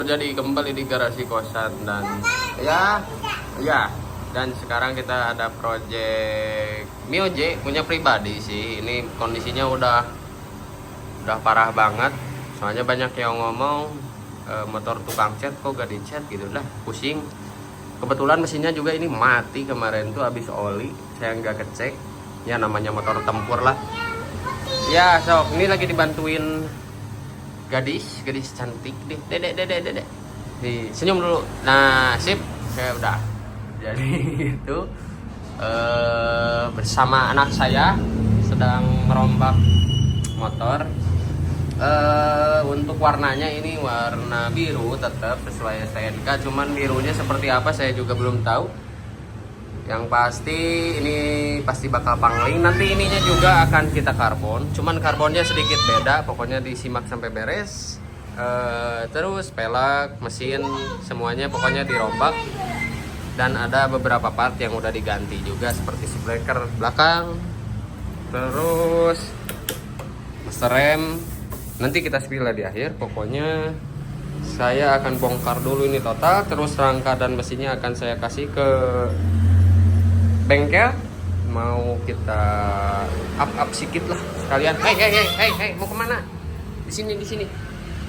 Jadi kembali di garasi kosan dan ya dan sekarang kita ada project Mio J punya pribadi sih. Ini kondisinya udah parah banget. Soalnya banyak yang ngomong motor tukang cat kok gak dicat gitu, dah pusing. Kebetulan mesinnya juga ini mati kemarin tuh habis oli, saya nggak kecek. Ya namanya motor tempur lah. Ya sok ini lagi dibantuin gadis cantik deh, dedek di senyum dulu. Nah sip, saya udah jadi itu bersama anak saya sedang merombak motor. Untuk warnanya ini warna biru tetap sesuai STNK, cuman birunya seperti apa saya juga belum tahu. Yang pasti ini pasti bakal pangling. Nanti ininya juga akan kita karbon, cuman karbonnya sedikit beda. Pokoknya disimak sampai beres. Terus pelek, mesin, semuanya pokoknya dirombak. Dan ada beberapa part yang udah diganti juga, seperti breaker belakang, terus master rem. Nanti kita spill di akhir. Pokoknya saya akan bongkar dulu ini total, terus rangka dan mesinnya akan saya kasih ke bengkel. Mau kita up sedikit lah sekalian. Hey, mau kemana? Di sini,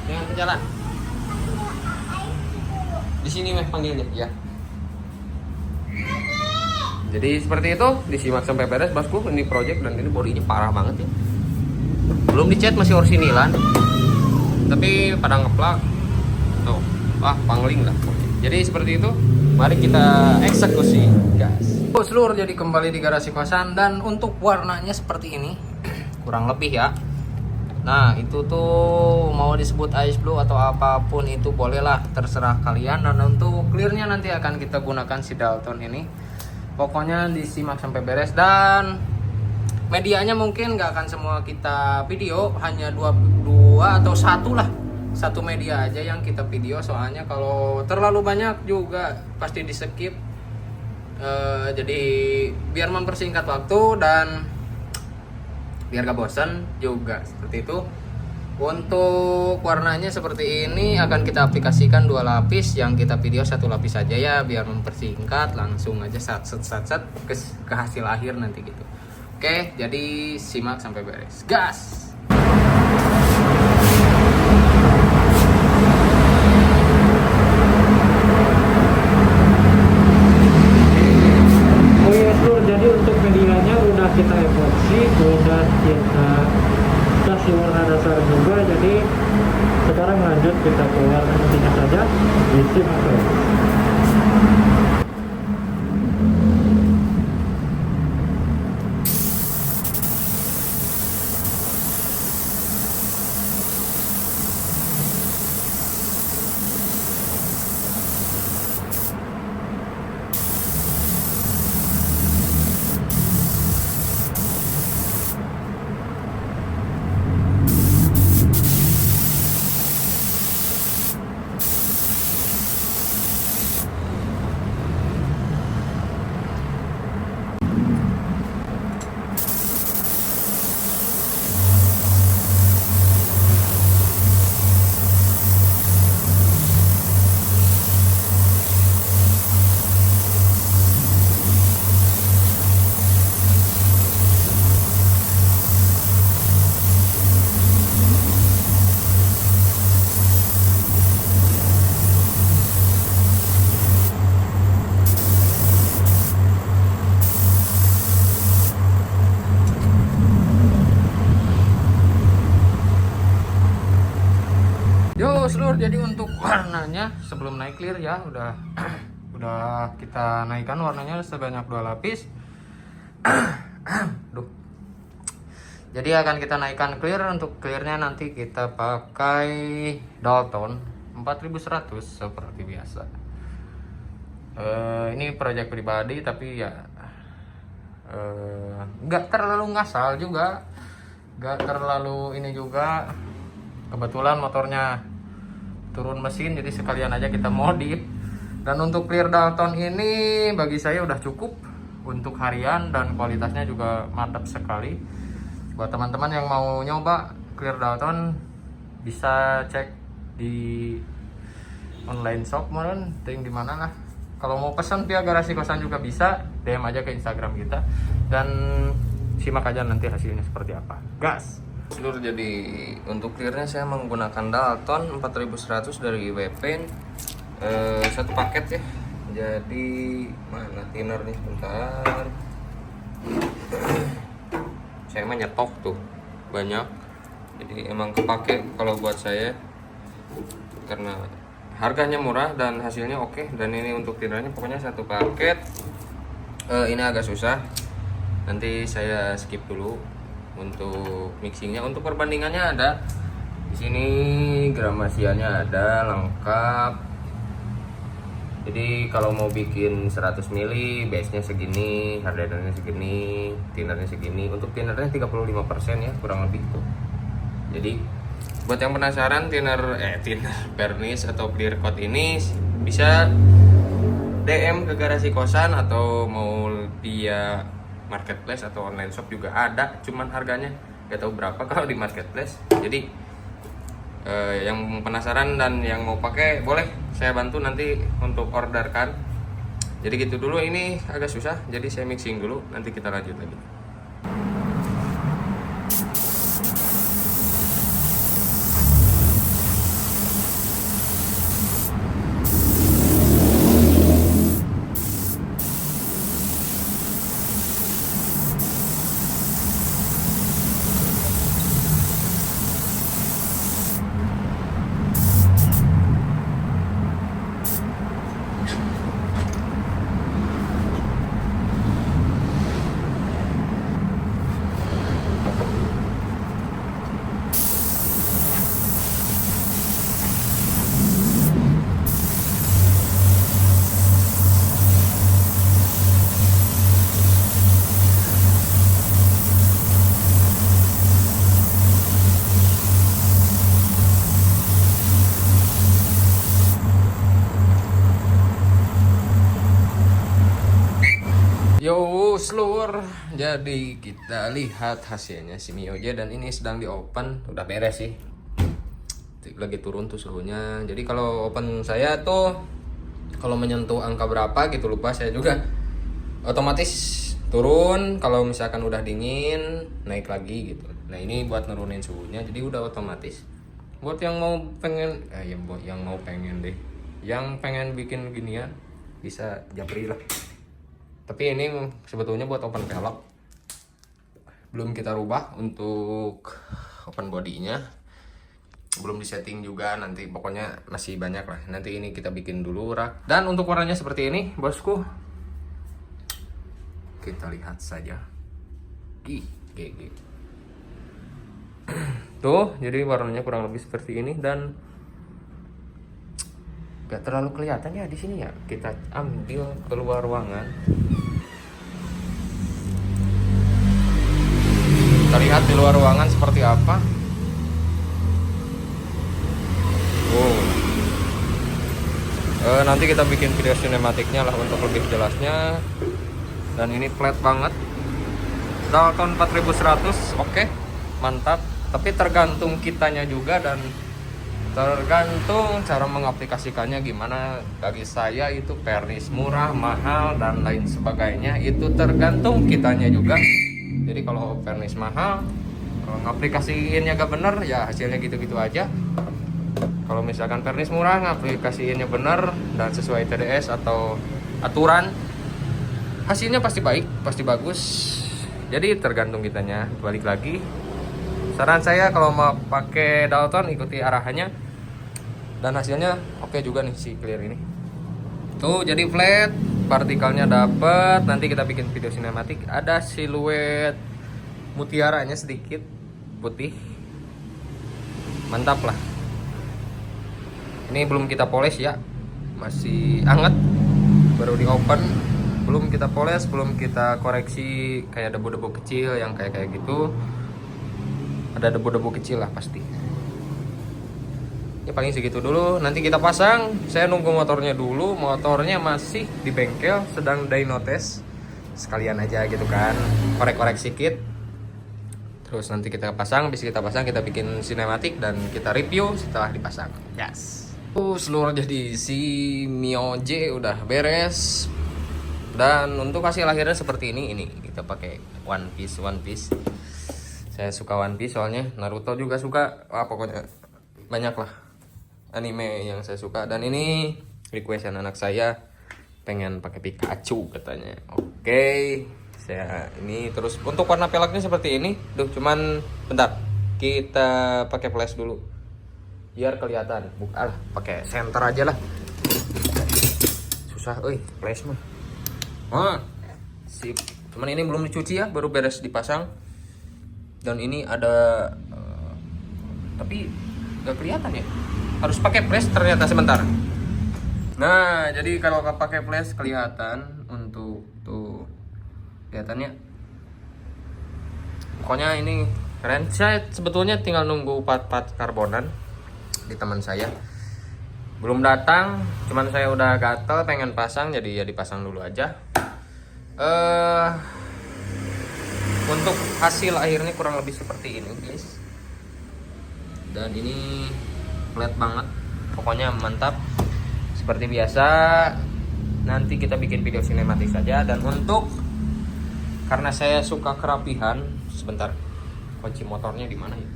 jangan ke jalan. Di sini meh panggilnya ya. Jadi seperti itu, disimak sampai beres bosku. Ini project dan ini bodinya parah banget ya. Belum dicat, masih orsinilan, tapi pada ngeplak tuh, pangling lah. Jadi seperti itu, mari kita eksekusi gas. Seluruh jadi kembali di garasi kosan, dan untuk warnanya seperti ini kurang lebih ya. Nah itu tuh mau disebut ice blue atau apapun itu bolehlah, terserah kalian. Dan untuk clearnya nanti akan kita gunakan si Dalton ini. Pokoknya disimak sampai beres. Dan medianya mungkin nggak akan semua kita video, hanya dua atau satu lah, satu media aja yang kita video. Soalnya kalau terlalu banyak juga pasti di skip. Jadi biar mempersingkat waktu dan biar gak bosan juga, seperti itu. Untuk warnanya seperti ini akan kita aplikasikan 2 lapis, yang kita video 1 lapis aja ya, biar mempersingkat. Langsung aja sat ke hasil akhir nanti gitu. Oke, jadi simak sampai beres. Gas! Oh iya seluruh, jadi untuk medianya udah kita epoxy, udah kita kasih warna dasar juga. Jadi sekarang lanjut kita ke warna intinya saja, disimak terus. Yo seluruh, jadi untuk warnanya sebelum naik clear ya udah udah kita naikkan warnanya sebanyak 2 lapis. Duh. Jadi akan kita naikkan clear. Untuk clearnya nanti kita pakai Dalton 4100 seperti biasa. Ini project pribadi tapi ya nggak terlalu ngasal juga, nggak terlalu ini juga. Kebetulan motornya turun mesin, jadi sekalian aja kita modif. Dan untuk clear Dalton ini bagi saya udah cukup untuk harian, dan kualitasnya juga mantap sekali. Buat teman-teman yang mau nyoba clear Dalton bisa cek di online shop meren ting di mana lah. Kalau mau pesan via garasi kosan juga bisa, DM aja ke Instagram kita dan simak aja nanti hasilnya seperti apa. Gas. Seluruh jadi untuk clearnya saya menggunakan Dalton 4100 dari Wepen, satu paket ya. Jadi mana thinner nih, bentar. Saya mah nyetok tuh banyak, jadi emang kepake kalau buat saya karena harganya murah dan hasilnya oke. Dan ini untuk thinnernya pokoknya satu paket. Ini agak susah, nanti saya skip dulu untuk mixingnya. Untuk perbandingannya ada di sini, gramasiannya ada lengkap. Jadi kalau mau bikin 100 ml, base-nya segini, hardennya segini, thinnernya segini. Untuk thinnernya 35% ya, kurang lebih tuh. Jadi buat yang penasaran thinner vernis atau clear coat ini bisa DM ke garasi kosan atau mau via marketplace atau online shop juga ada. Cuman harganya gak tahu berapa kalau di marketplace. Jadi yang penasaran dan yang mau pakai boleh saya bantu nanti untuk orderkan. Jadi gitu dulu, ini agak susah jadi saya mixing dulu, nanti kita lanjut lagi. Yo seluruh, jadi kita lihat hasilnya si Mioje dan ini sedang di open, udah beres sih, lagi turun tuh suhunya. Jadi kalau open saya tuh kalau menyentuh angka berapa gitu lupa saya juga, otomatis turun. Kalau misalkan udah dingin naik lagi gitu. Nah ini buat nurunin suhunya, jadi udah otomatis. Buat yang mau pengen, buat yang mau pengen deh, yang pengen bikin ginian bisa japri lah. Tapi ini sebetulnya buat open velg, belum kita rubah untuk open bodinya, belum disetting juga, nanti pokoknya masih banyak lah. Nanti ini kita bikin dulu rak. Dan untuk warnanya seperti ini bosku, kita lihat saja. Tuh, jadi warnanya kurang lebih seperti ini dan gak terlalu kelihatan ya di sini ya. Kita ambil keluar ruangan. Kita lihat di luar ruangan seperti apa. Nanti kita bikin video sinematiknya lah untuk lebih jelasnya. Dan ini flat banget. Dalton 4100, oke, mantap. Tapi tergantung kitanya juga dan tergantung cara mengaplikasikannya gimana. Bagi saya itu vernis murah, mahal dan lain sebagainya, itu tergantung kitanya juga. Jadi kalau vernis mahal, kalau ngaplikasiinnya gak bener ya hasilnya gitu-gitu aja. Kalau misalkan vernis murah, ngaplikasiinnya bener dan sesuai TDS atau aturan, hasilnya pasti baik, pasti bagus. Jadi tergantung kitanya. Balik lagi, saran saya kalau mau pakai Dalton ikuti arahannya dan hasilnya oke juga nih si clear ini. Tuh jadi flat, partikelnya dapet. Nanti kita bikin video sinematik. Ada siluet mutiaranya sedikit putih, mantap lah. Ini belum kita poles ya, masih hangat, baru di open, belum kita poles, belum kita koreksi kayak debu-debu kecil yang kayak gitu. Ada debu-debu kecil lah pasti. Ya paling segitu dulu, nanti kita pasang. Saya nunggu motornya dulu, motornya masih di bengkel, sedang dyno test. Sekalian aja gitu kan, korek-korek sedikit. Terus nanti kita pasang, habis kita pasang kita bikin sinematik dan kita review setelah dipasang. Yes. Seluruhnya diisi, Mio J udah beres. Dan untuk hasil akhirnya seperti ini kita pakai One Piece. Saya suka One Piece soalnya, Naruto juga suka. Pokoknya banyak lah anime yang saya suka. Dan ini requestan anak saya, pengen pakai Pikachu katanya. Oke, saya ini terus untuk warna peleknya seperti ini. Cuman bentar, kita pakai flash dulu biar kelihatan. Bukan, pakai center aja lah. Susah, flash mah. Sip. Cuman ini belum dicuci ya, baru beres dipasang. Dan ini ada tapi nggak kelihatan ya. Harus pakai flash ternyata sebentar. Nah, jadi kalau pakai flash kelihatan untuk tuh kelihatannya. Pokoknya ini keren. Saya sebetulnya tinggal nunggu part karbonan di teman saya. Belum datang, cuman saya udah gatel pengen pasang, jadi ya dipasang dulu aja. Untuk hasil akhirnya kurang lebih seperti ini, guys. Dan ini flat banget. Pokoknya mantap. Seperti biasa, nanti kita bikin video sinematik saja. Dan untuk karena saya suka kerapihan, sebentar, kunci motornya di mana ya?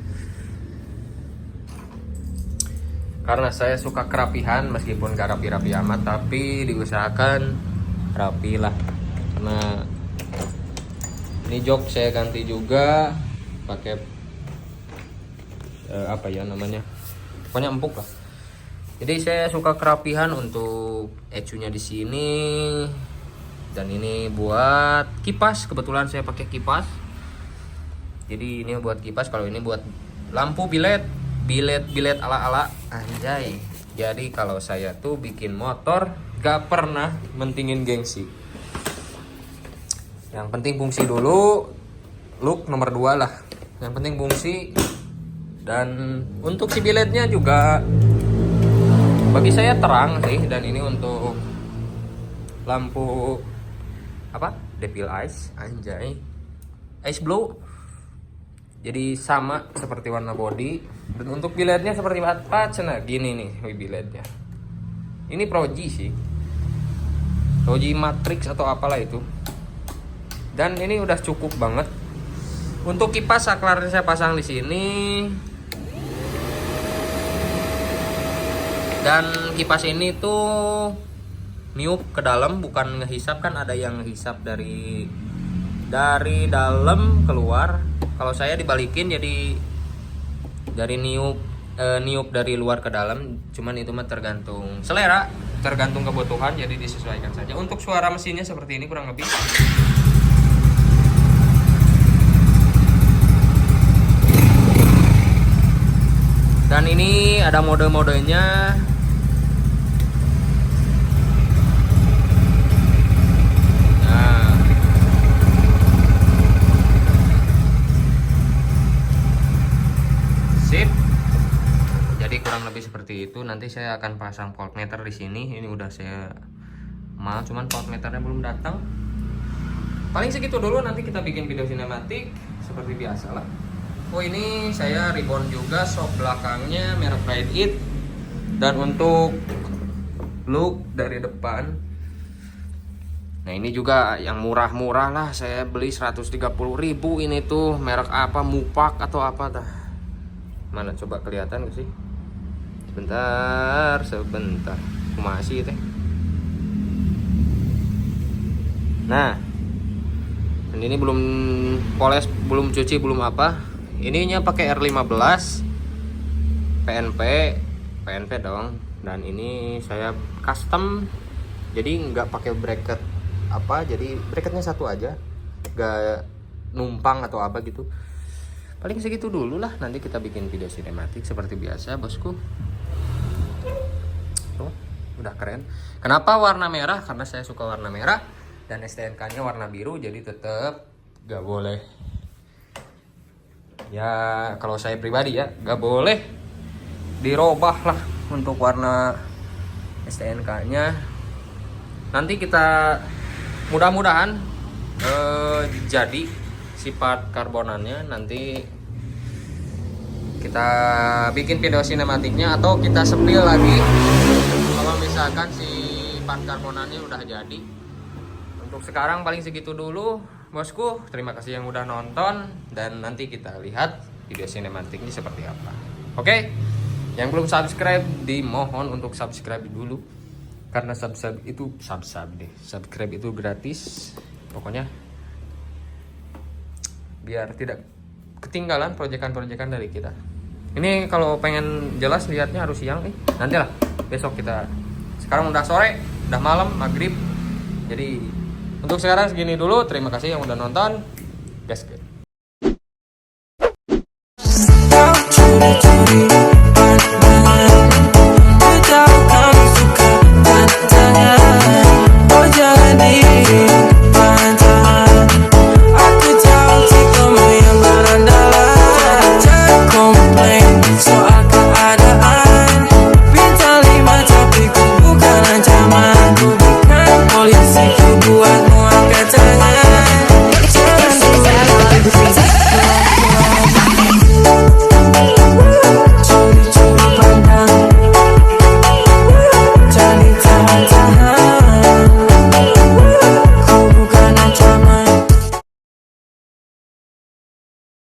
Karena saya suka kerapihan, meskipun gak rapi-rapi amat, tapi diusahakan rapi lah. Karena ini jok saya ganti juga pakai apa ya namanya, pokoknya empuk lah. Jadi saya suka kerapihan untuk ecunya di sini. Dan ini buat kipas, kebetulan saya pakai kipas. Jadi ini buat kipas, kalau ini buat lampu bilet ala-ala anjay. Jadi kalau saya tuh bikin motor gak pernah mentingin gengsi. Yang penting fungsi dulu, look nomor 2 lah. Yang penting fungsi. Dan untuk si biletnya juga bagi saya terang sih. Dan ini untuk lampu apa? Devil Eyes, anjay. Ice Blow. Jadi sama seperti warna body. Dan untuk biletnya seperti apa? Cina gini nih biletnya. Ini Proji sih. Proji Matrix atau apalah itu. Dan ini udah cukup banget. Untuk kipas saklarnya saya pasang di sini. Dan kipas ini tuh niup ke dalam, bukan ngehisap. Kan ada yang ngehisap dari dalam keluar. Kalau saya dibalikin, jadi dari niup dari luar ke dalam. Cuman itu mah tergantung selera, tergantung kebutuhan, jadi disesuaikan saja. Untuk suara mesinnya seperti ini kurang lebih. Dan ini ada mode-modenya. Seperti itu. Nanti saya akan pasang voltmeter di sini. Ini udah saya cuman voltmeternya belum datang. Paling segitu dulu, nanti kita bikin video sinematik seperti biasa lah. Ini saya ribbon juga, shock belakangnya merek Ride It. Dan untuk look dari depan, nah ini juga yang murah-murah lah. Saya beli 130.000. Ini tuh merek apa, Mupak atau apa dah. Mana coba kelihatan gak sih? Sebentar. Masih teh. Nah, dan ini belum poles, belum cuci, belum apa. Ininya pakai R15 PNP dong. Dan ini saya custom, jadi nggak pakai bracket apa, jadi bracketnya satu aja, nggak numpang atau apa gitu. Paling segitu dulu lah, nanti kita bikin video sinematik seperti biasa, bosku. Tuh, udah keren. Kenapa warna merah? Karena saya suka warna merah. Dan STNK-nya warna biru, jadi tetap gak boleh. Ya, kalau saya pribadi ya, gak boleh dirubah lah untuk warna STNK-nya. Nanti kita mudah-mudahan jadi sifat karbonannya nanti kita bikin video sinematiknya atau kita sepil lagi kalau misalkan si part karbonannya udah jadi. Untuk sekarang paling segitu dulu bosku. Terima kasih yang udah nonton dan nanti kita lihat video sinematiknya seperti apa. Oke, yang belum subscribe dimohon untuk subscribe dulu karena subscribe itu gratis. Pokoknya biar tidak ketinggalan proyekan-proyekan dari kita. Ini kalau pengen jelas lihatnya harus siang nih. Nantilah besok kita. Sekarang udah sore, udah malam, maghrib. Jadi untuk sekarang segini dulu. Terima kasih yang udah nonton. Guys.